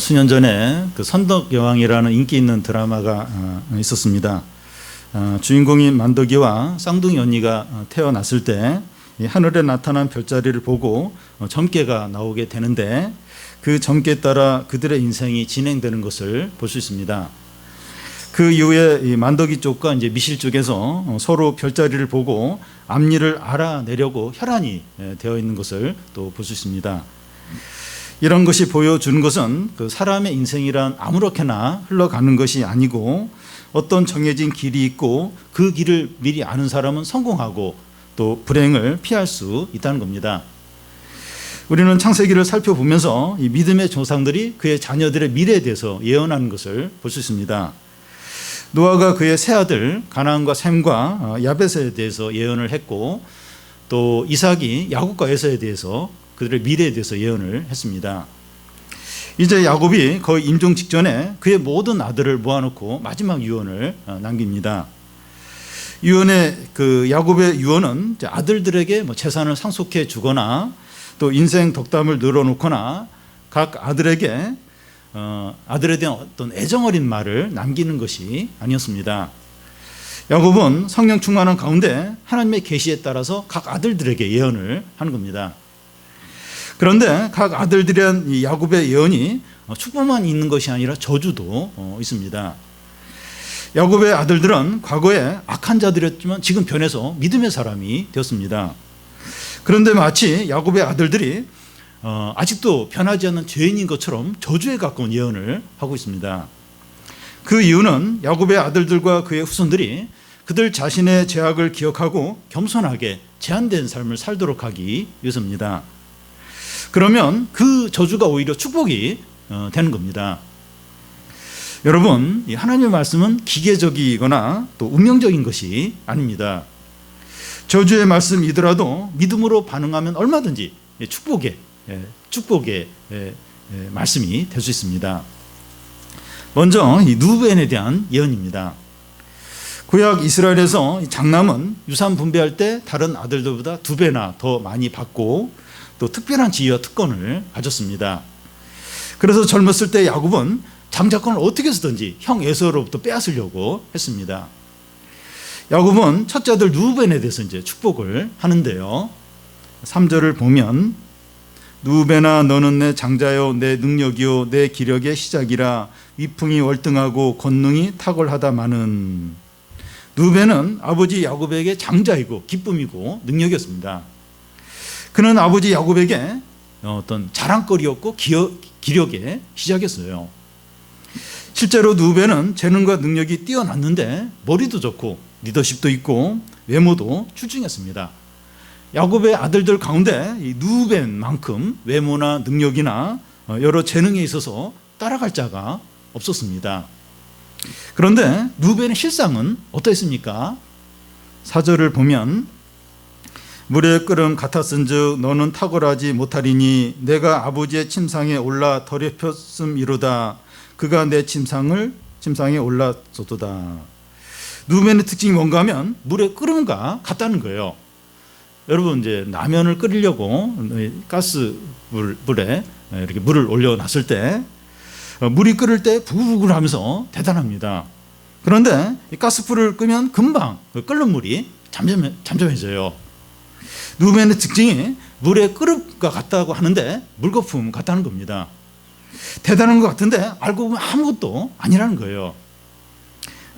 수년 전에 그 선덕여왕이라는 인기 있는 드라마가 있었습니다. 주인공인 만덕이와 쌍둥이 언니가 태어났을 때 하늘에 나타난 별자리를 보고 점괘가 나오게 되는데, 그 점괘에 따라 그들의 인생이 진행되는 것을 볼 수 있습니다. 그 이후에 이 만덕이 쪽과 이제 미실 쪽에서 서로 별자리를 보고 앞일을 알아내려고 혈안이 되어 있는 것을 또 볼 수 있습니다. 이런 것이 보여주는 것은 그 사람의 인생이란 아무렇게나 흘러가는 것이 아니고, 어떤 정해진 길이 있고 그 길을 미리 아는 사람은 성공하고 또 불행을 피할 수 있다는 겁니다. 우리는 창세기를 살펴보면서 이 믿음의 조상들이 그의 자녀들의 미래에 대해서 예언하는 것을 볼 수 있습니다. 노아가 그의 세 아들 가나안과 셈과 야벳에 대해서 예언을 했고, 또 이삭이 야곱과 에서에 대해서 그들의 미래에 대해서 예언을 했습니다. 이제 야곱이 거의 임종 직전에 그의 모든 아들을 모아놓고 마지막 유언을 남깁니다. 유언의 그 야곱의 유언은 아들들에게 재산을 상속해 주거나 또 인생 덕담을 늘어놓거나 각 아들에게 아들에 대한 어떤 애정 어린 말을 남기는 것이 아니었습니다. 야곱은 성령 충만한 가운데 하나님의 계시에 따라서 각 아들들에게 예언을 하는 겁니다. 그런데 각 아들들에 대한 이 야곱의 예언이 축복만 있는 것이 아니라 저주도 있습니다. 야곱의 아들들은 과거에 악한 자들이었지만 지금 변해서 믿음의 사람이 되었습니다. 그런데 마치 야곱의 아들들이 아직도 변하지 않는 죄인인 것처럼 저주에 가까운 예언을 하고 있습니다. 그 이유는 야곱의 아들들과 그의 후손들이 그들 자신의 죄악을 기억하고 겸손하게 제한된 삶을 살도록 하기 위해서입니다. 그러면 그 저주가 오히려 축복이 되는 겁니다. 여러분, 하나님의 말씀은 기계적이거나 또 운명적인 것이 아닙니다. 저주의 말씀이더라도 믿음으로 반응하면 얼마든지 축복의 말씀이 될 수 있습니다. 먼저 이 누벤에 대한 예언입니다. 구약 이스라엘에서 장남은 유산 분배할 때 다른 아들들보다 2배나 더 많이 받고 또 특별한 지위와 특권을 가졌습니다. 그래서 젊었을 때 야곱은 장자권을 어떻게 해서든지 형 에서로부터 빼앗으려고 했습니다. 야곱은 첫째 아들 루벤에 대해서 이제 축복을 하는데요. 3절을 보면, 누벤아 너는 내 장자요 내 능력이요 내 기력의 시작이라, 위풍이 월등하고 권능이 탁월하다마는. 누벤은 아버지 야곱에게 장자이고 기쁨이고 능력이었습니다. 그는 아버지 야곱에게 어떤 자랑거리였고 기력의 시작이었어요. 실제로 누벤은 재능과 능력이 뛰어났는데 머리도 좋고 리더십도 있고 외모도 출중했습니다. 야곱의 아들들 가운데 이 누벤만큼 외모나 능력이나 여러 재능에 있어서 따라갈 자가 없었습니다. 그런데 누벤의 실상은 어떠했습니까? 4절을 보면, 물의 끓음 같았은즉 너는 탁월하지 못하리니 내가 아버지의 침상에 올라 더럽혔음이로다. 그가 내 침상에 올랐었도다. 누벤의 특징이 뭔가 하면 물의 끓음과 같다는 거예요. 여러분, 이제 라면을 끓이려고 가스불에 이렇게 물을 올려놨을 때 물이 끓을 때 부글부글 하면서 대단합니다. 그런데 이 가스불을 끄면 금방 끓는 물이 잠잠해져요. 누벤의 특징이 물의 끓음과 같다고 하는데 물거품 같다는 겁니다. 대단한 것 같은데 알고 보면 아무것도 아니라는 거예요.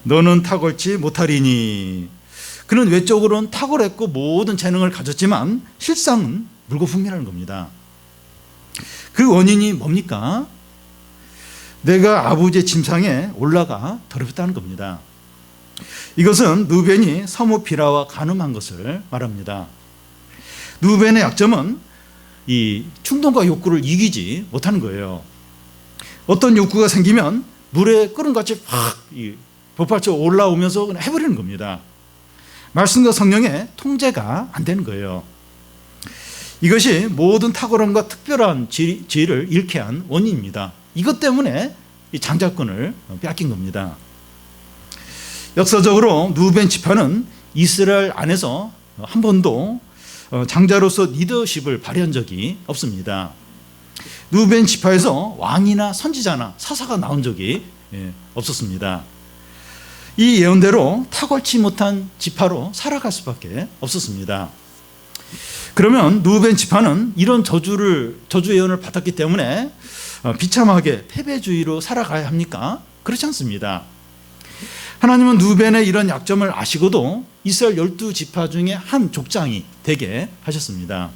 너는 탁월치 못하리니. 그는 외적으로는 탁월했고 모든 재능을 가졌지만 실상은 물거품이라는 겁니다. 그 원인이 뭡니까? 내가 아버지의 침상에 올라가 더럽혔다는 겁니다. 이것은 누벤이 서무 비라와 간음한 것을 말합니다. 누벤의 약점은 이 충동과 욕구를 이기지 못하는 거예요. 어떤 욕구가 생기면 물에 끓음같이 확 폭발적으로 올라오면서 그냥 해버리는 겁니다. 말씀과 성령의 통제가 안 되는 거예요. 이것이 모든 탁월함과 특별한 지혜를 잃게 한 원인입니다. 이것 때문에 이 장자권을 빼앗긴 겁니다. 역사적으로 누벤 지파는 이스라엘 안에서 한 번도 장자로서 리더십을 발휘한 적이 없습니다. 루벤 지파에서 왕이나 선지자나 사사가 나온 적이 없었습니다. 이 예언대로 탁월치 못한 지파로 살아갈 수밖에 없었습니다. 그러면 루벤 지파는 이런 저주 예언을 받았기 때문에 비참하게 패배주의로 살아가야 합니까? 그렇지 않습니다. 하나님은 루벤의 이런 약점을 아시고도 이스라엘 12지파 중에 한 족장이 되게 하셨습니다.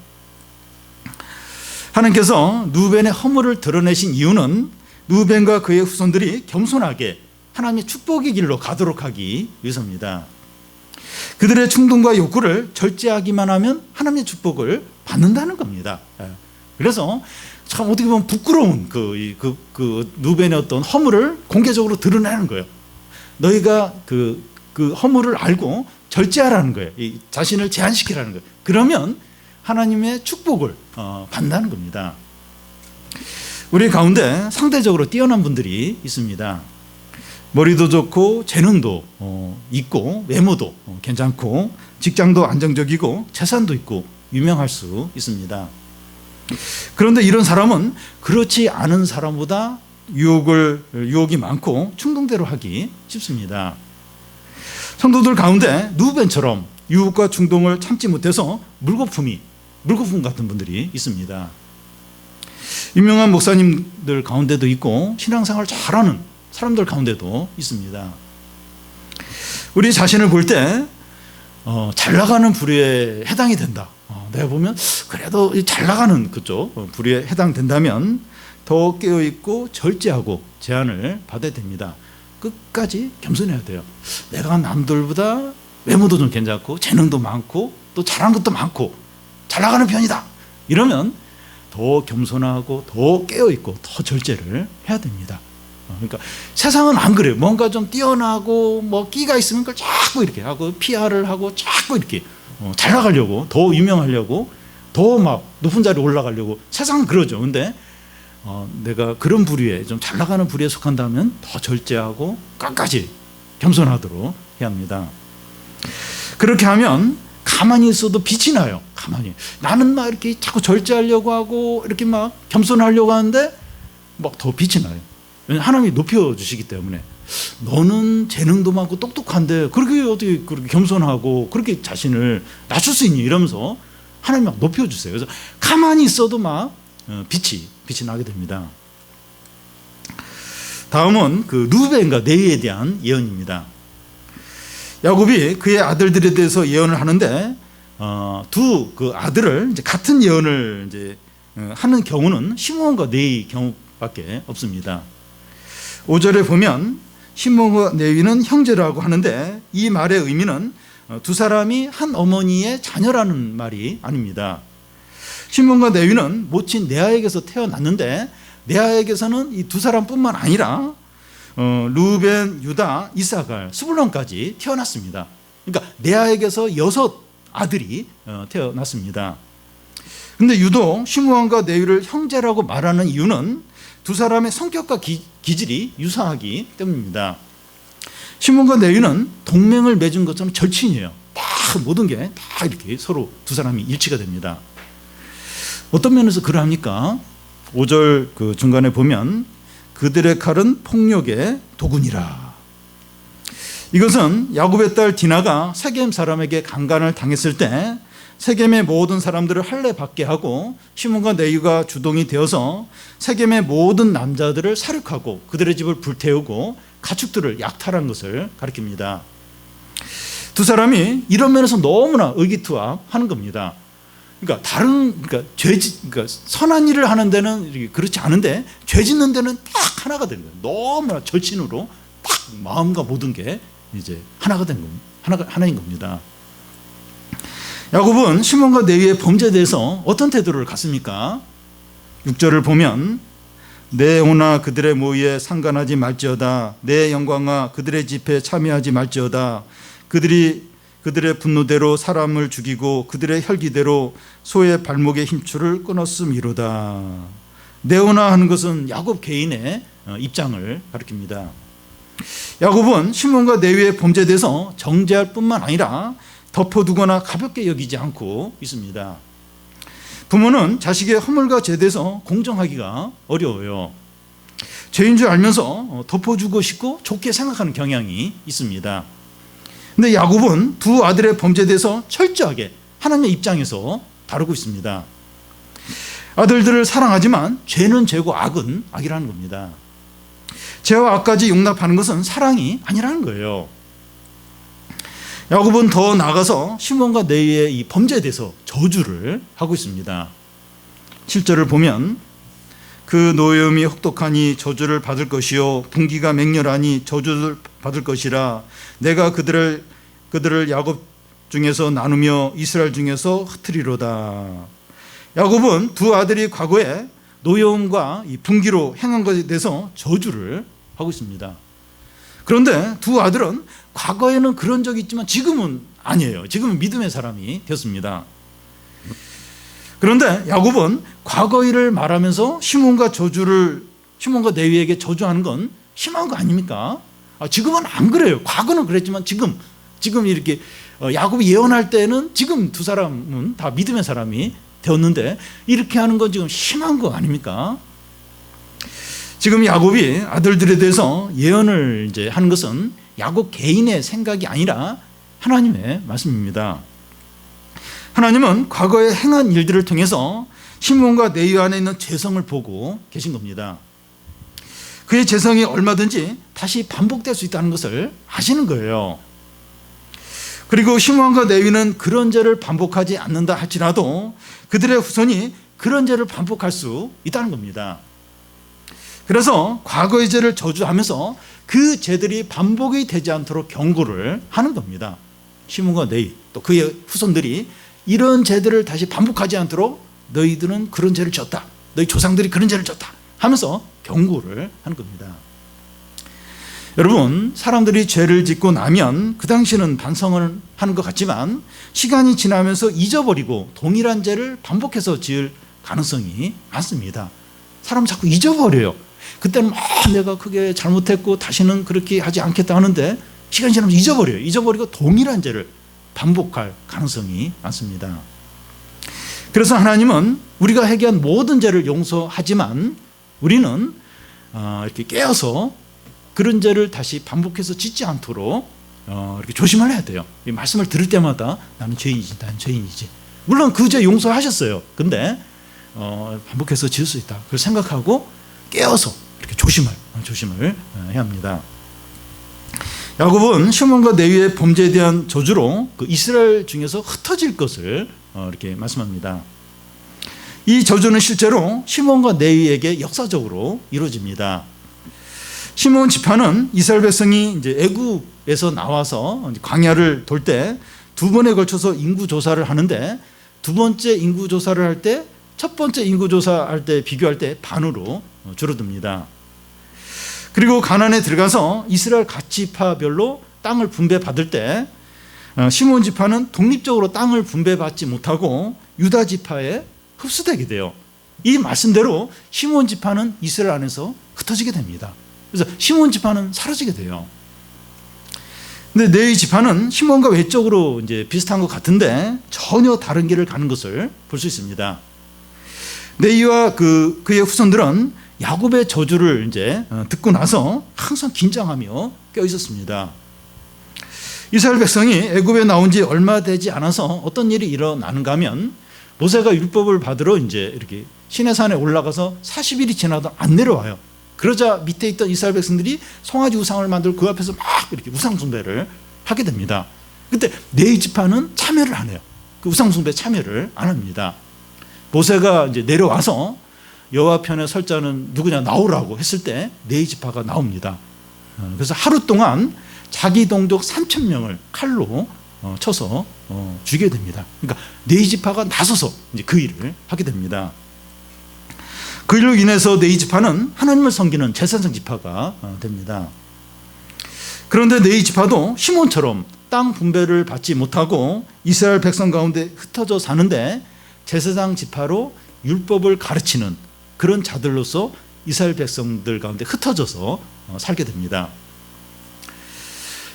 하나님께서 루벤의 허물을 드러내신 이유는 루벤과 그의 후손들이 겸손하게 하나님의 축복의 길로 가도록 하기 위해서입니다. 그들의 충동과 욕구를 절제하기만 하면 하나님의 축복을 받는다는 겁니다. 그래서 참 어떻게 보면 부끄러운 그 루벤의 어떤 허물을 공개적으로 드러내는 거예요. 너희가 그 허물을 알고 절제하라는 거예요. 이 자신을 제한시키라는 거예요. 그러면 하나님의 축복을 받는다는 겁니다. 우리 가운데 상대적으로 뛰어난 분들이 있습니다. 머리도 좋고 재능도 있고 외모도 괜찮고 직장도 안정적이고 재산도 있고 유명할 수 있습니다. 그런데 이런 사람은 그렇지 않은 사람보다 유혹이 많고 충동대로 하기 쉽습니다. 성도들 가운데 루벤처럼 유혹과 충동을 참지 못해서 물거품 같은 분들이 있습니다. 유명한 목사님들 가운데도 있고 신앙생활 잘하는 사람들 가운데도 있습니다. 우리 자신을 볼 때 잘 나가는 부류에 해당이 된다. 내가 보면 그래도 잘 나가는 그쪽 부류에 해당된다면 더 깨어있고 절제하고 제한을 받아야 됩니다. 끝까지 겸손해야 돼요. 내가 남들보다 외모도 좀 괜찮고 재능도 많고 또 잘하는 것도 많고 잘 나가는 편이다. 이러면 더 겸손하고 더 깨어있고 더 절제를 해야 됩니다. 그러니까 세상은 안 그래요. 뭔가 좀 뛰어나고 뭐 끼가 있으면 그걸 자꾸 이렇게 하고 PR을 하고 자꾸 이렇게 잘 나가려고 더 유명하려고 더 막 높은 자리에 올라가려고 세상은 그러죠. 근데 내가 그런 부류에 좀 잘 나가는 부류에 속한다면 더 절제하고 끝까지 겸손하도록 해야 합니다. 그렇게 하면 가만히 있어도 빛이 나요. 가만히 나는 막 이렇게 자꾸 절제하려고 하고 이렇게 막 겸손하려고 하는데 막 더 빛이 나요. 하나님이 높여주시기 때문에 너는 재능도 많고 똑똑한데 그렇게 어떻게 그렇게 겸손하고 그렇게 자신을 낮출 수 있니? 이러면서 하나님이 막 높여주세요. 그래서 가만히 있어도 막 빛이 나게 됩니다. 다음은 그 루벤과 레위에 대한 예언입니다. 야곱이 그의 아들들에 대해서 예언을 하는데 두 그 아들을 이제 같은 예언을 이제 하는 경우는 시므온과 레위 경우밖에 없습니다. 5절에 보면 시므온과 레위는 형제라고 하는데 이 말의 의미는 두 사람이 한 어머니의 자녀라는 말이 아닙니다. 시므온과 레위는 모친 레아에게서 태어났는데 레아에게서는 이 두 사람뿐만 아니라 루벤, 유다, 이사갈, 스불론까지 태어났습니다. 그러니까 레아에게서 6 아들이 태어났습니다. 그런데 유독 시므온과 레위를 형제라고 말하는 이유는 두 사람의 성격과 기질이 유사하기 때문입니다. 시므온과 레위는 동맹을 맺은 것처럼 절친이에요. 다 모든 게 다 이렇게 서로 두 사람이 일치가 됩니다. 어떤 면에서 그러합니까? 5절 그 중간에 보면 그들의 칼은 폭력의 도구니라. 이것은 야곱의 딸 디나가 세겜 사람에게 강간을 당했을 때 세겜의 모든 사람들을 할례 받게 하고 시몬과 레위가 주동이 되어서 세겜의 모든 남자들을 살육하고 그들의 집을 불태우고 가축들을 약탈한 것을 가리킵니다. 두 사람이 이런 면에서 너무나 의기투합하는 겁니다. 그러니까 그러니까 선한 일을 하는 데는 그렇지 않은데 죄 짓는 데는 딱 하나가 되는 거예요. 너무나 절친으로 딱 마음과 모든 게 이제 하나가 된 겁니다. 하나인 겁니다. 야곱은 시몬과 레위의 범죄에 대해서 어떤 태도를 갖습니까? 6절을 보면 내 영혼아 그들의 모의에 상관하지 말지어다. 내 영광아 그들의 집회에 참여하지 말지어다. 그들의 분노대로 사람을 죽이고 그들의 혈기대로 소의 발목의 힘줄을 끊었음이로다. 네오나 하는 것은 야곱 개인의 입장을 가리킵니다. 야곱은 시몬과 레위의 범죄에 대해서 정죄할 뿐만 아니라 덮어두거나 가볍게 여기지 않고 있습니다. 부모는 자식의 허물과 죄대해서 공정하기가 어려워요. 죄인 줄 알면서 덮어주고 싶고 좋게 생각하는 경향이 있습니다. 근데 야곱은 두 아들의 범죄에 대해서 철저하게 하나님의 입장에서 다루고 있습니다. 아들들을 사랑하지만 죄는 죄고 악은 악이라는 겁니다. 죄와 악까지 용납하는 것은 사랑이 아니라는 거예요. 야곱은 더 나아가서 시몬과 레위의 이 범죄에 대해서 저주를 하고 있습니다. 7절을 보면 그 노여움이 혹독하니 저주를 받을 것이요 분기가 맹렬하니 저주를 받을 것이라 내가 그들을 야곱 중에서 나누며 이스라엘 중에서 흩트리로다. 야곱은 두 아들이 과거에 노여움과 이 분기로 행한 것에 대해서 저주를 하고 있습니다. 그런데 두 아들은 과거에는 그런 적이 있지만 지금은 아니에요. 지금은 믿음의 사람이 되었습니다. 그런데 야곱은 과거 일을 말하면서 시몬과 레위에게 저주하는 건 심한 거 아닙니까? 지금은 안 그래요. 과거는 그랬지만 지금 이렇게 야곱이 예언할 때는 지금 두 사람은 다 믿음의 사람이 되었는데 이렇게 하는 건 지금 심한 거 아닙니까? 지금 야곱이 아들들에 대해서 예언을 이제 하는 것은 야곱 개인의 생각이 아니라 하나님의 말씀입니다. 하나님은 과거에 행한 일들을 통해서 시몬과 레위 안에 있는 죄성을 보고 계신 겁니다. 그의 죄성이 얼마든지 다시 반복될 수 있다는 것을 아시는 거예요. 그리고 시몬과 레위는 그런 죄를 반복하지 않는다 할지라도 그들의 후손이 그런 죄를 반복할 수 있다는 겁니다. 그래서 과거의 죄를 저주하면서 그 죄들이 반복이 되지 않도록 경고를 하는 겁니다. 시몬과 레위 또 그의 후손들이 이런 죄들을 다시 반복하지 않도록 너희들은 그런 죄를 졌다. 너희 조상들이 그런 죄를 졌다. 하면서 경고를 하는 겁니다. 여러분, 사람들이 죄를 짓고 나면 그 당시는 반성을 하는 것 같지만 시간이 지나면서 잊어버리고 동일한 죄를 반복해서 지을 가능성이 많습니다. 사람 자꾸 잊어버려요. 그때는 내가 크게 잘못했고 다시는 그렇게 하지 않겠다 하는데 시간이 지나면서 잊어버려요. 잊어버리고 동일한 죄를 반복할 가능성이 많습니다. 그래서 하나님은 우리가 회개한 모든 죄를 용서하지만 우리는 이렇게 깨어서 그런 죄를 다시 반복해서 짓지 않도록 이렇게 조심을 해야 돼요. 이 말씀을 들을 때마다 나는 죄인이지. 물론 그 죄 용서하셨어요. 근데 반복해서 지을 수 있다. 그걸 생각하고 깨어서 이렇게 조심을 해야 합니다. 야곱은 시몬과 레위의 범죄에 대한 저주로 그 이스라엘 중에서 흩어질 것을 이렇게 말씀합니다. 이 저주는 실제로 시몬과 레위에게 역사적으로 이루어집니다. 시몬 지파는 이스라엘 백성이 이제 애굽에서 나와서 광야를 돌 때 두 번에 걸쳐서 인구 조사를 하는데 두 번째 인구 조사를 할 때 첫 번째 인구 조사할 때 비교할 때 반으로 줄어듭니다. 그리고 가나안에 들어가서 이스라엘 각 지파별로 땅을 분배받을 때 시몬 지파는 독립적으로 땅을 분배받지 못하고 유다 지파에 흡수되게 돼요. 이 말씀대로 시몬 지파는 이스라엘 안에서 흩어지게 됩니다. 그래서 시몬 지파는 사라지게 돼요. 근데 레위 지파는 시몬과 외적으로 이제 비슷한 것 같은데 전혀 다른 길을 가는 것을 볼 수 있습니다. 레위와 그의 후손들은 야곱의 저주를 이제 듣고 나서 항상 긴장하며 껴 있었습니다. 이스라엘 백성이 애굽에 나온 지 얼마 되지 않아서 어떤 일이 일어나는가 하면 모세가 율법을 받으러 이제 이렇게 시내산에 올라가서 40일이 지나도 안 내려와요. 그러자 밑에 있던 이스라엘 백성들이 송아지 우상을 만들고 그 앞에서 막 이렇게 우상 숭배를 하게 됩니다. 그때 레위 지파는 참여를 안 해요. 그 우상 숭배 참여를 안 합니다. 모세가 이제 내려와서 여호와 편에 설 자는 누구냐 나오라고 했을 때 레위 지파가 나옵니다. 그래서 하루 동안 자기 동족 3,000명을 칼로 쳐서 죽이게 됩니다. 그러니까 레위 지파가 나서서 이제 그 일을 하게 됩니다. 그 일로 인해서 레위 지파는 하나님을 섬기는 제사장 지파가 됩니다. 그런데 레위 지파도 시몬처럼 땅 분배를 받지 못하고 이스라엘 백성 가운데 흩어져 사는데 제사장 지파로 율법을 가르치는 그런 자들로서 이스라엘 백성들 가운데 흩어져서 살게 됩니다.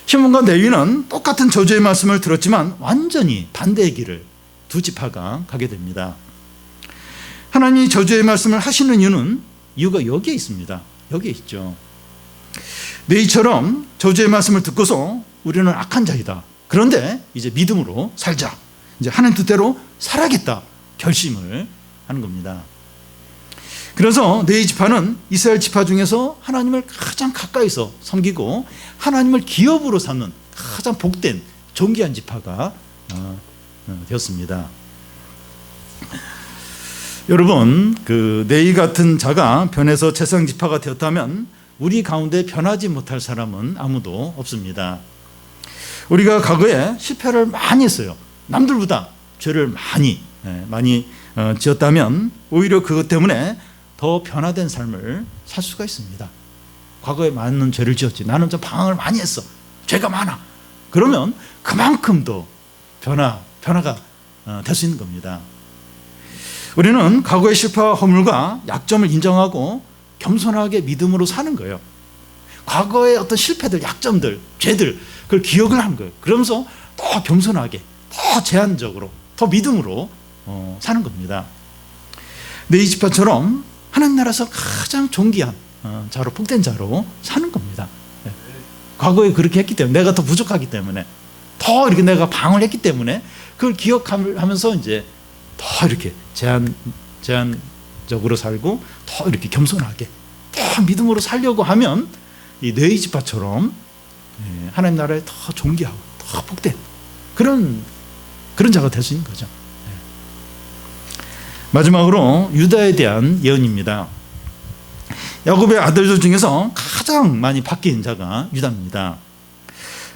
시몬과 레위는 똑같은 저주의 말씀을 들었지만 완전히 반대의 길을 두 지파가 가게 됩니다. 하나님이 저주의 말씀을 하시는 이유가 여기에 있습니다. 여기에 있죠. 너희처럼 저주의 말씀을 듣고서 우리는 악한 자이다. 그런데 이제 믿음으로 살자. 이제 하나님 뜻대로 살아야겠다. 결심을 하는 겁니다. 그래서 너희 지파는 이스라엘 지파 중에서 하나님을 가장 가까이서 섬기고 하나님을 기업으로 삼는 가장 복된 존귀한 지파가 되었습니다. 여러분, 너희 같은 자가 변해서 제사장 지파가 되었다면 우리 가운데 변하지 못할 사람은 아무도 없습니다. 우리가 과거에 실패를 많이 했어요. 남들보다 죄를 많이 지었다면 오히려 그것 때문에 더 변화된 삶을 살 수가 있습니다. 과거에 많은 죄를 지었지. 나는 좀 방황을 많이 했어. 죄가 많아. 그러면 그만큼 더 변화가 될 수 있는 겁니다. 우리는 과거의 실패와 허물과 약점을 인정하고 겸손하게 믿음으로 사는 거예요. 과거의 어떤 실패들, 약점들, 죄들, 그걸 기억을 하는 거예요. 그러면서 더 겸손하게, 더 제한적으로, 더 믿음으로 사는 겁니다. 너희 지파처럼 하나님 나라에서 가장 존귀한 자로, 복된 자로 사는 겁니다. 과거에 그렇게 했기 때문에, 내가 더 부족하기 때문에, 더 이렇게 내가 방을 했기 때문에 그걸 기억하면서 이제 더 이렇게 제한적으로 살고 더 이렇게 겸손하게 더 믿음으로 살려고 하면 이 너희 지파처럼 하나님 나라에 더 존귀하고 더 복된 그런 자가 될 수 있는 거죠. 마지막으로 유다에 대한 예언입니다. 야곱의 아들들 중에서 가장 많이 바뀐 자가 유다입니다.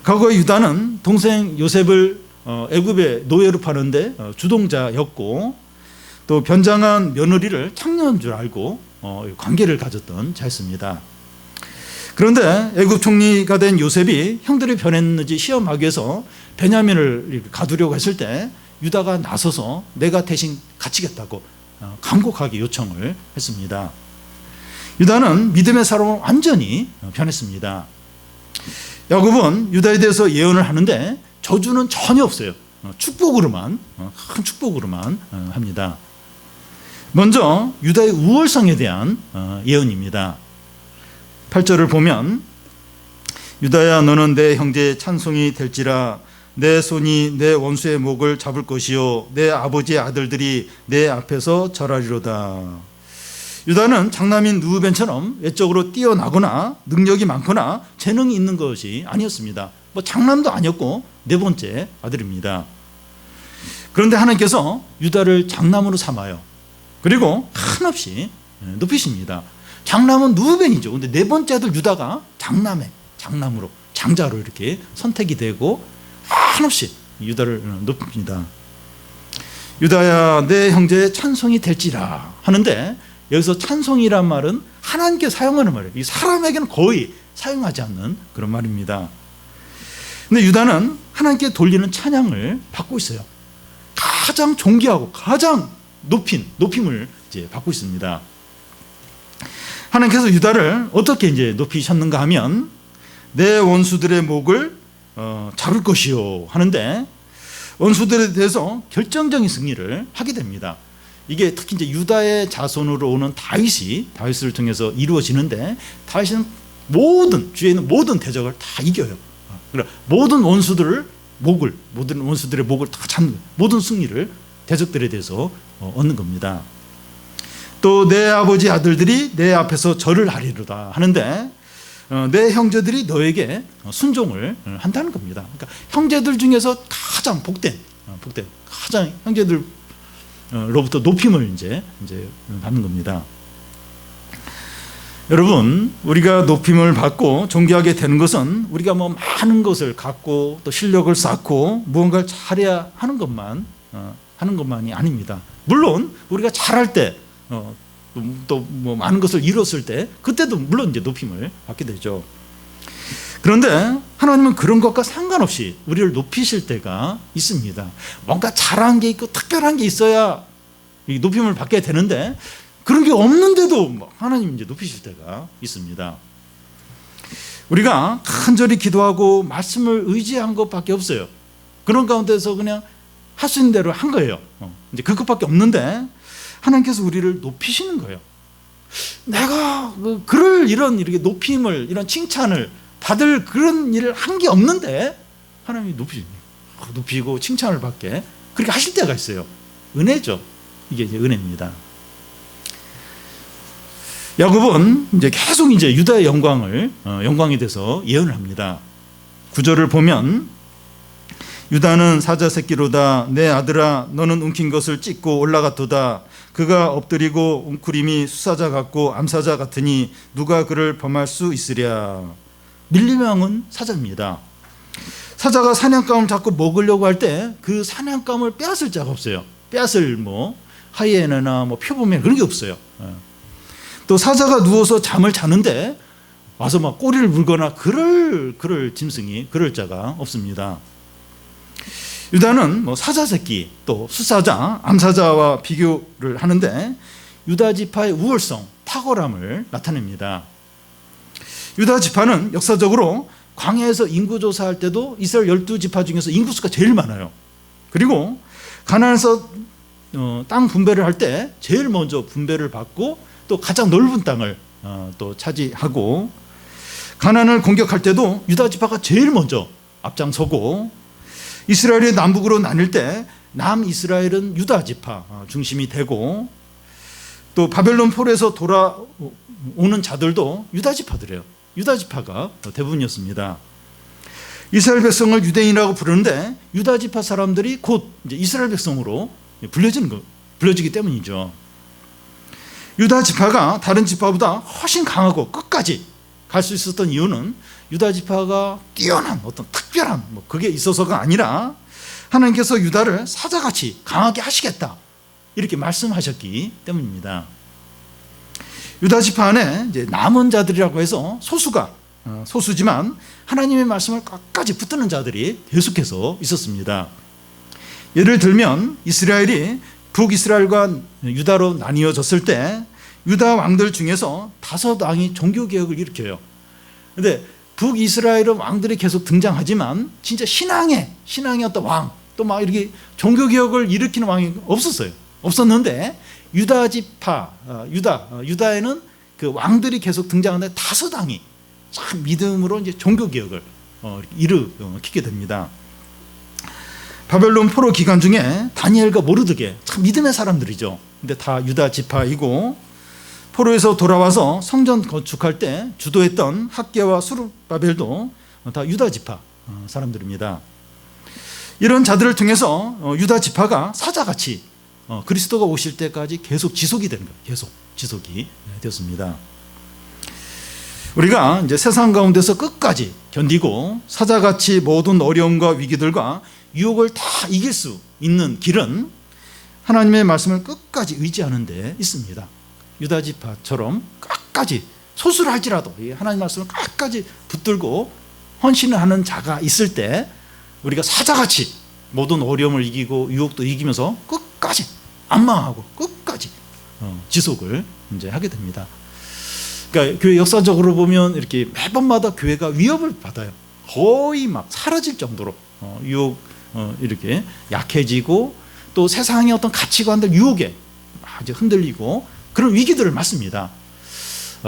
과거의 유다는 동생 요셉을 애굽의 노예로 파는데 주동자였고 또 변장한 며느리를 창녀인 줄 알고 관계를 가졌던 자였습니다. 그런데 애굽 총리가 된 요셉이 형들이 변했는지 시험하기 위해서 베냐민을 가두려고 했을 때 유다가 나서서 내가 대신 갇히겠다고 간곡하게 요청을 했습니다. 유다는 믿음의 사람으로 완전히 변했습니다. 야곱은 유다에 대해서 예언을 하는데 저주는 전혀 없어요. 축복으로만, 큰 축복으로만 합니다. 먼저 유다의 우월성에 대한 예언입니다. 8절을 보면 유다야 너는 내 형제의 찬송이 될지라 내 손이 내 원수의 목을 잡을 것이요 내 아버지의 아들들이 내 앞에서 절하리로다. 유다는 장남인 르우벤처럼 외적으로 뛰어나거나 능력이 많거나 재능이 있는 것이 아니었습니다. 장남도 아니었고 네 번째 아들입니다. 그런데 하나님께서 유다를 장남으로 삼아요. 그리고 한없이 높이십니다. 장남은 르우벤이죠. 근데 네 번째 아들 유다가 장남으로 장자로 이렇게 선택이 되고 한없이 유다를 높입니다. 유다야 내 형제의 찬송이 될지라 하는데 여기서 찬송이란 말은 하나님께 사용하는 말이에요. 이 사람에게는 거의 사용하지 않는 그런 말입니다. 근데 유다는 하나님께 돌리는 찬양을 받고 있어요. 가장 존귀하고 가장 높임을 이제 받고 있습니다. 하나님께서 유다를 어떻게 이제 높이셨는가 하면 내 원수들의 목을 잡을 것이요 하는데 원수들에 대해서 결정적인 승리를 하게 됩니다. 이게 특히 이제 유다의 자손으로 오는 다윗을 통해서 이루어지는데 다윗은 주위에 있는 모든 대적을 다 이겨요. 모든 원수들의 목을 다 잡는 모든 승리를 대적들에 대해서 얻는 겁니다. 또 내 아버지 아들들이 내 앞에서 절을 하리로다 하는데 내 형제들이 너에게 순종을 한다는 겁니다. 그러니까 형제들 중에서 가장 복된 가장 형제들로부터 높임을 이제 받는 겁니다. 여러분, 우리가 높임을 받고 존귀하게 되는 것은 우리가 많은 것을 갖고 또 실력을 쌓고 무언가를 잘해야 하는 것만이 아닙니다. 물론 우리가 잘할 때 또 많은 것을 이뤘을 때 그때도 물론 이제 높임을 받게 되죠. 그런데 하나님은 그런 것과 상관없이 우리를 높이실 때가 있습니다. 뭔가 잘한 게 있고 특별한 게 있어야 이 높임을 받게 되는데 그런 게 없는데도 하나님 이제 높이실 때가 있습니다. 우리가 간절히 기도하고 말씀을 의지한 것밖에 없어요. 그런 가운데서 그냥 할 수 있는 대로 한 거예요. 이제 그것밖에 없는데 하나님께서 우리를 높이시는 거예요. 내가 그럴 이렇게 높임을, 이런 칭찬을 받을 그런 일을 한 게 없는데 하나님이 높이고 칭찬을 받게 그렇게 하실 때가 있어요. 은혜죠. 이게 이제 은혜입니다. 야곱은 이제 계속 이제 유다의 영광에 대해서 예언을 합니다. 9절을 보면 유다는 사자 새끼로다. 내 아들아, 너는 움킨 것을 찢고 올라갔도다. 그가 엎드리고 웅크림이 수사자 같고 암사자 같으니 누가 그를 범할 수 있으랴. 밀림 왕은 사자입니다. 사자가 사냥감을 잡고 먹으려고 할 때 그 사냥감을 빼앗을 자가 없어요. 빼앗을 하이에나나 표범이나 그런 게 없어요. 또 사자가 누워서 잠을 자는데 와서 꼬리를 물거나 그럴 짐승이, 그럴 자가 없습니다. 유다는 사자 새끼, 또 수사자, 암사자와 비교를 하는데 유다 지파의 우월성, 탁월함을 나타냅니다. 유다 지파는 역사적으로 광야에서 인구 조사할 때도 이스라엘 12지파 중에서 인구수가 제일 많아요. 그리고 가나안에서 땅 분배를 할 때 제일 먼저 분배를 받고 또 가장 넓은 땅을 또 차지하고, 가나안을 공격할 때도 유다 지파가 제일 먼저 앞장서고, 이스라엘이 남북으로 나뉠 때 남이스라엘은 유다 지파 중심이 되고, 또 바벨론 포로에서 돌아오는 자들도 유다 지파들이에요. 유다 지파가 대부분이었습니다. 이스라엘 백성을 유대인이라고 부르는데 유다 지파 사람들이 곧 이제 이스라엘 백성으로 불려지기 때문이죠. 유다 지파가 다른 지파보다 훨씬 강하고 끝까지 갈 수 있었던 이유는 유다 지파가 뛰어난 어떤 특별한 그게 있어서가 아니라 하나님께서 유다를 사자같이 강하게 하시겠다 이렇게 말씀하셨기 때문입니다. 유다 지파 안에 이제 남은 자들이라고 해서 소수지만 하나님의 말씀을 끝까지 붙드는 자들이 계속해서 있었습니다. 예를 들면 이스라엘이 북이스라엘과 유다로 나뉘어졌을 때 유다 왕들 중에서 5왕이 종교개혁을 일으켜요. 그런데 북이스라엘은 왕들이 계속 등장하지만 진짜 신앙의 어떤 왕, 또 이렇게 종교개혁을 일으키는 왕이 없었는데 유다에는 그 왕들이 계속 등장하는데 5왕이 참 믿음으로 이제 종교개혁을 일으키게 됩니다. 바벨론 포로 기간 중에 다니엘과 모르드게 참 믿음의 사람들이죠. 근데 다 유다 지파이고, 포로에서 돌아와서 성전 건축할 때 주도했던 학개와 수룹바벨도 다 유다 지파 사람들입니다. 이런 자들을 통해서 유다 지파가 사자같이 그리스도가 오실 때까지 계속 지속이 되는 거예요. 계속 지속이 되었습니다. 우리가 이제 세상 가운데서 끝까지 견디고 사자같이 모든 어려움과 위기들과 유혹을 다 이길 수 있는 길은 하나님의 말씀을 끝까지 의지하는 데 있습니다. 유다 지파처럼 끝까지 소수를 할지라도 하나님 말씀을 끝까지 붙들고 헌신을 하는 자가 있을 때 우리가 사자같이 모든 어려움을 이기고 유혹도 이기면서 끝까지 안 망하고 끝까지 지속을 이제 하게 됩니다. 그러니까 교회 역사적으로 보면 이렇게 매번마다 교회가 위협을 받아요. 거의 사라질 정도로 유혹 이렇게 약해지고, 또 세상의 어떤 가치관들 유혹에 아주 흔들리고 그런 위기들을 맞습니다.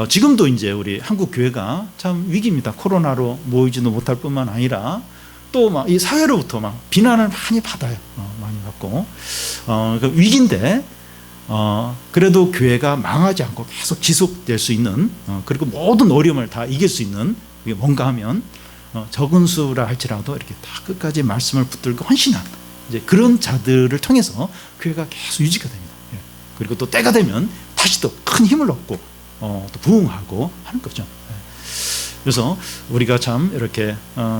지금도 이제 우리 한국 교회가 참 위기입니다. 코로나로 모이지도 못할 뿐만 아니라 또 이 사회로부터 비난을 많이 받아요. 많이 받고 그 위기인데 그래도 교회가 망하지 않고 계속 지속될 수 있는, 그리고 모든 어려움을 다 이길 수 있는 게 뭔가 하면 적은 수라 할지라도 이렇게 다 끝까지 말씀을 붙들고 헌신한 이제 그런 자들을 통해서 교회가 계속 유지가 됩니다. 그리고 또 때가 되면 다시 또 큰 힘을 얻고 또 부흥하고 하는 거죠. 그래서 우리가 참 이렇게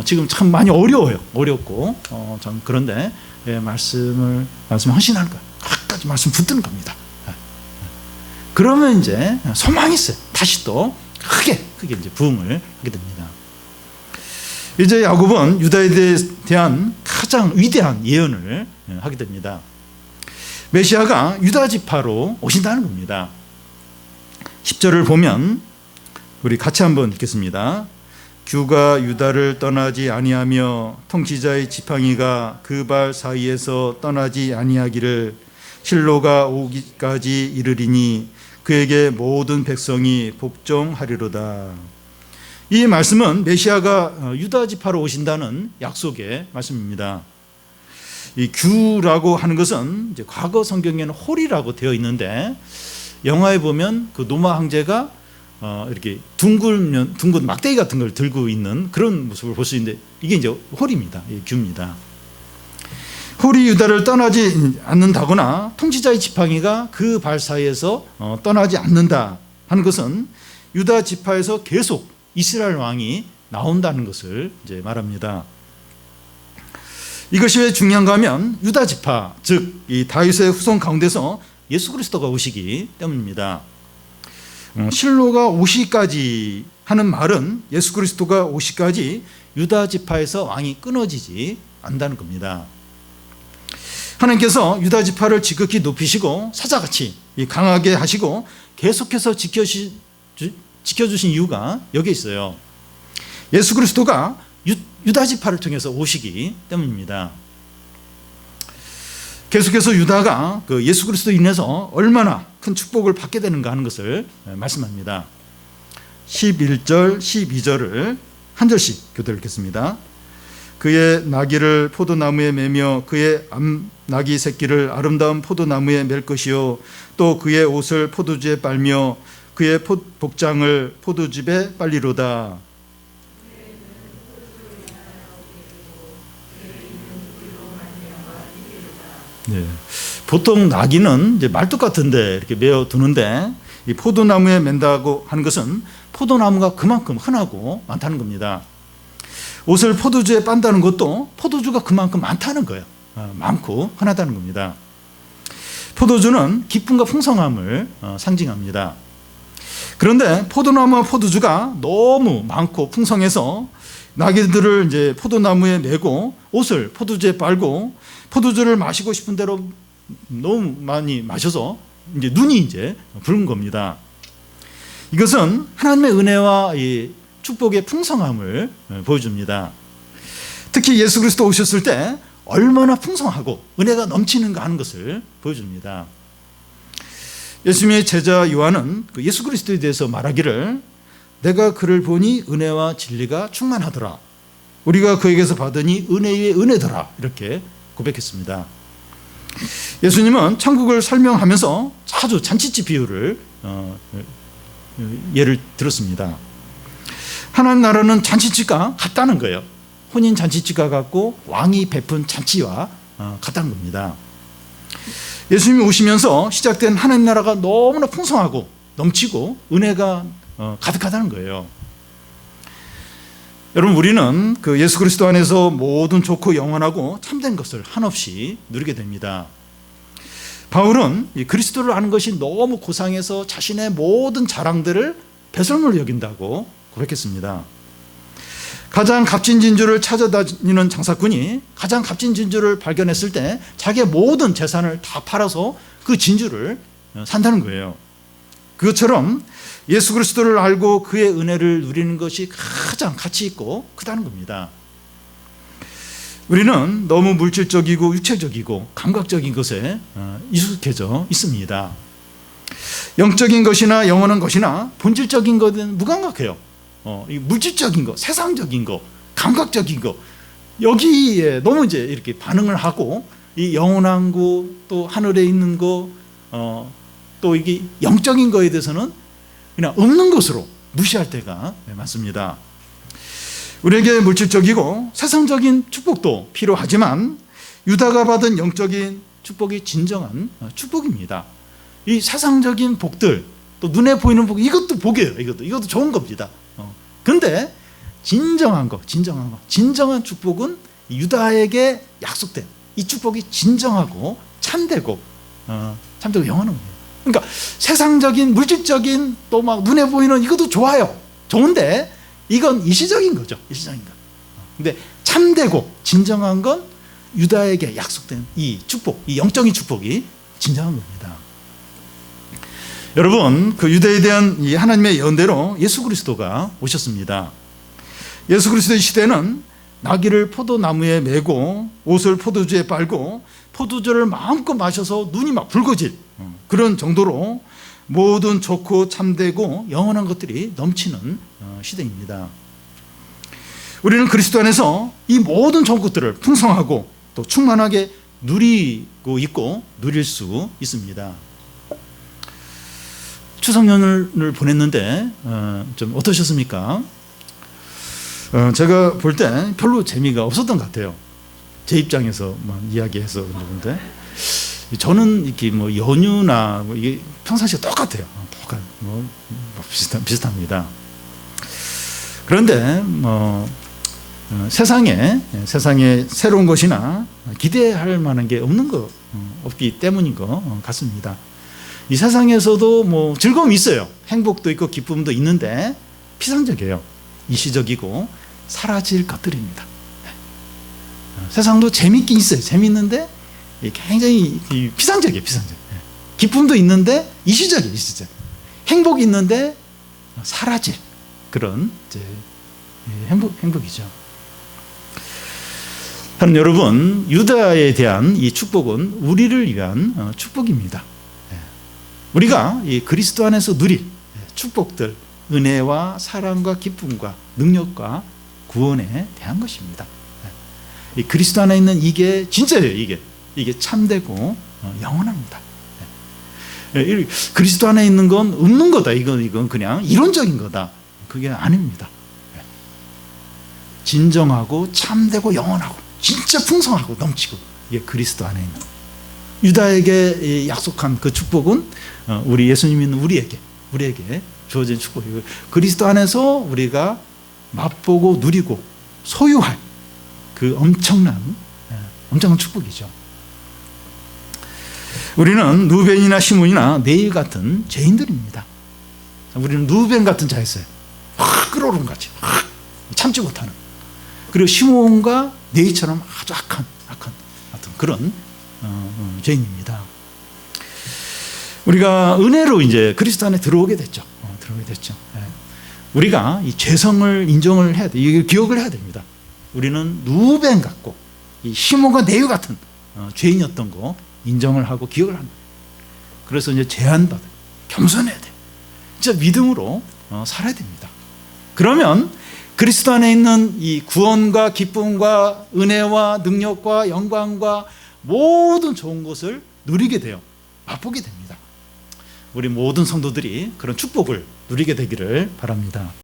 지금 참 많이 어렵고 참 그런데 말씀 헌신하는 거예요. 끝까지 말씀 붙드는 겁니다. 그러면 이제 소망이 있어요. 다시 또 크게 이제 부흥을 하게 됩니다. 이제 야곱은 유다에 대한 가장 위대한 예언을 하게 됩니다. 메시아가 유다 지파로 오신다는 겁니다. 10절을 보면 우리 같이 한번 읽겠습니다. 규가 유다를 떠나지 아니하며 통치자의 지팡이가 그 발 사이에서 떠나지 아니하기를 실로가 오기까지 이르리니 그에게 모든 백성이 복종하리로다. 이 말씀은 메시아가 유다 지파로 오신다는 약속의 말씀입니다. 이 규라고 하는 것은 이제 과거 성경에는 홀이라고 되어 있는데 영화에 보면 그 노마 황제가 이렇게 둥근 막대기 같은 걸 들고 있는 그런 모습을 볼 수 있는데 이게 이제 홀입니다. 규입니다. 홀이 유다를 떠나지 않는다거나 통치자의 지팡이가 그 발 사이에서 떠나지 않는다 하는 것은 유다 지파에서 계속 이스라엘 왕이 나온다는 것을 이제 말합니다. 이것이 왜 중요한가 하면 유다 지파, 즉 이 다윗의 후손 가운데서 예수 그리스도가 오시기 때문입니다. 실로가 오시까지 하는 말은 예수 그리스도가 오시까지 유다 지파에서 왕이 끊어지지 않는다는 겁니다. 하나님께서 유다 지파를 지극히 높이시고 사자같이 강하게 하시고 계속해서 지켜주신 이유가 여기에 있어요. 예수 그리스도가 유다 지파를 통해서 오시기 때문입니다. 계속해서 유다가 그 예수 그리스도로 인해서 얼마나 큰 축복을 받게 되는가 하는 것을 말씀합니다. 11절, 12절을 한 절씩 교대를 읽겠습니다. 그의 나귀를 포도나무에 매며 그의 암나귀 새끼를 아름다운 포도나무에 맬 것이요 또 그의 옷을 포도주에 빨며 그의 복장을 포도즙에 빨리로다. 네. 보통 나귀는 이제 말뚝 같은데 이렇게 메어 두는데 이 포도나무에 맨다고 하는 것은 포도나무가 그만큼 흔하고 많다는 겁니다. 옷을 포도주에 빤다는 것도 포도주가 그만큼 많다는 거예요. 많고 흔하다는 겁니다. 포도주는 기쁨과 풍성함을 상징합니다. 그런데 포도나무와 포도주가 너무 많고 풍성해서 나귀들을 이제 포도나무에 메고 옷을 포도주에 빨고 포도주를 마시고 싶은 대로 너무 많이 마셔서 이제 눈이 이제 부른 겁니다. 이것은 하나님의 은혜와 이 축복의 풍성함을 보여줍니다. 특히 예수 그리스도 오셨을 때 얼마나 풍성하고 은혜가 넘치는가 하는 것을 보여줍니다. 예수님의 제자 요한은 그 예수 그리스도에 대해서 말하기를 내가 그를 보니 은혜와 진리가 충만하더라. 우리가 그에게서 받으니 은혜 위에 은혜더라. 이렇게 고백했습니다. 예수님은 천국을 설명하면서 자주 잔치집 비유를 예를 들었습니다. 하나님 나라는 잔치집과 같다는 거예요. 혼인 잔치집과 같고 왕이 베푼 잔치와 같다는 겁니다. 예수님이 오시면서 시작된 하나님 나라가 너무나 풍성하고 넘치고 은혜가 가득하다는 거예요. 여러분 우리는 그 예수 그리스도 안에서 모든 좋고 영원하고 참된 것을 한없이 누리게 됩니다. 바울은 이 그리스도를 아는 것이 너무 고상해서 자신의 모든 자랑들을 배설물로 여긴다고 고백했습니다. 가장 값진 진주를 찾아다니는 장사꾼이 가장 값진 진주를 발견했을 때 자기의 모든 재산을 다 팔아서 그 진주를 산다는 거예요. 그것처럼 예수 그리스도를 알고 그의 은혜를 누리는 것이 가장 가치 있고 크다는 겁니다. 우리는 너무 물질적이고 육체적이고 감각적인 것에 익숙해져 있습니다. 영적인 것이나 영원한 것이나 본질적인 것은 무감각해요. 이 물질적인 거, 세상적인 거, 감각적인 거 여기에 너무 이제 이렇게 반응을 하고 이 영원한 거, 또 하늘에 있는 거, 또 이게 영적인 거에 대해서는 그냥 없는 것으로 무시할 때가 많습니다. 우리에게 물질적이고 세상적인 축복도 필요하지만 유다가 받은 영적인 축복이 진정한 축복입니다. 이 세상적인 복들, 또 눈에 보이는 복, 이것도 복이에요. 이것도 좋은 겁니다. 근데 진정한 진정한 축복은 유다에게 약속된 이 축복이 진정하고 참되고 영원한 거예요. 그러니까 세상적인 물질적인 또 막 눈에 보이는 이것도 좋아요. 좋은데 이건 일시적인 거죠. 일시적인 거. 근데 참되고 진정한 건 유다에게 약속된 이 축복, 이 영적인 축복이 진정한 겁니다. 여러분, 그 유다에 대한 이 하나님의 예언대로 예수 그리스도가 오셨습니다. 예수 그리스도의 시대는 나귀를 포도나무에 메고 옷을 포도주에 빨고 포도주를 마음껏 마셔서 눈이 막 붉어질 그런 정도로 모든 좋고 참되고 영원한 것들이 넘치는 시대입니다. 우리는 그리스도 안에서 이 모든 좋은 것들을 풍성하고 또 충만하게 누리고 있고 누릴 수 있습니다. 추석 연휴를 보냈는데 좀 어떠셨습니까? 제가 볼 때 별로 재미가 없었던 것 같아요. 제 입장에서만 이야기해서 그런데 저는 이렇게 뭐 연휴나 뭐 이게 평상시와 똑같아요. 비슷합니다. 그런데 세상에 새로운 것이나 기대할 만한 게 없기 때문인 것 같습니다. 이 세상에서도 뭐 즐거움이 있어요. 행복도 있고 기쁨도 있는데 피상적이에요. 일시적이고 사라질 것들입니다. 세상도 재밌긴 있어요. 재밌는데 굉장히 피상적이에요. 피상적. 기쁨도 있는데 일시적이에요. 일시적. 행복이 있는데 사라질 그런 이제 행복이죠. 여러분, 유다에 대한 이 축복은 우리를 위한 축복입니다. 우리가 이 그리스도 안에서 누릴 축복들, 은혜와 사랑과 기쁨과 능력과 구원에 대한 것입니다. 이 그리스도 안에 있는 이게 진짜예요. 이게 참되고 영원합니다. 그리스도 안에 있는 건 없는 거다. 이건 그냥 이론적인 거다. 그게 아닙니다. 진정하고 참되고 영원하고 진짜 풍성하고 넘치고 이게 그리스도 안에 있는 유다에게 약속한 그 축복은 우리 예수님 믿는 우리에게 주어진 축복이고 그리스도 안에서 우리가 맛보고 누리고 소유할 그 엄청난 축복이죠. 우리는 누벤이나 시몬이나 네일 같은 죄인들입니다. 우리는 누벤 같은 자였어요. 확 끓어오른 같이 참지 못하는. 그리고 시몬과 네일처럼 아주 악한 그런 죄인입니다. 우리가 은혜로 이제 그리스도 안에 들어오게 됐죠. 우리가 이 죄성을 인정을 해야 돼. 이걸 기억을 해야 됩니다. 우리는 누벤 같고 이 시몬과 네일 같은 죄인이었던 거 인정을 하고 기억을 합니다. 그래서 이제 제한받아 겸손해야 돼. 진짜 믿음으로 살아야 됩니다. 그러면 그리스도 안에 있는 이 구원과 기쁨과 은혜와 능력과 영광과 모든 좋은 것을 누리게 돼요. 맛보게 됩니다. 우리 모든 성도들이 그런 축복을 누리게 되기를 바랍니다.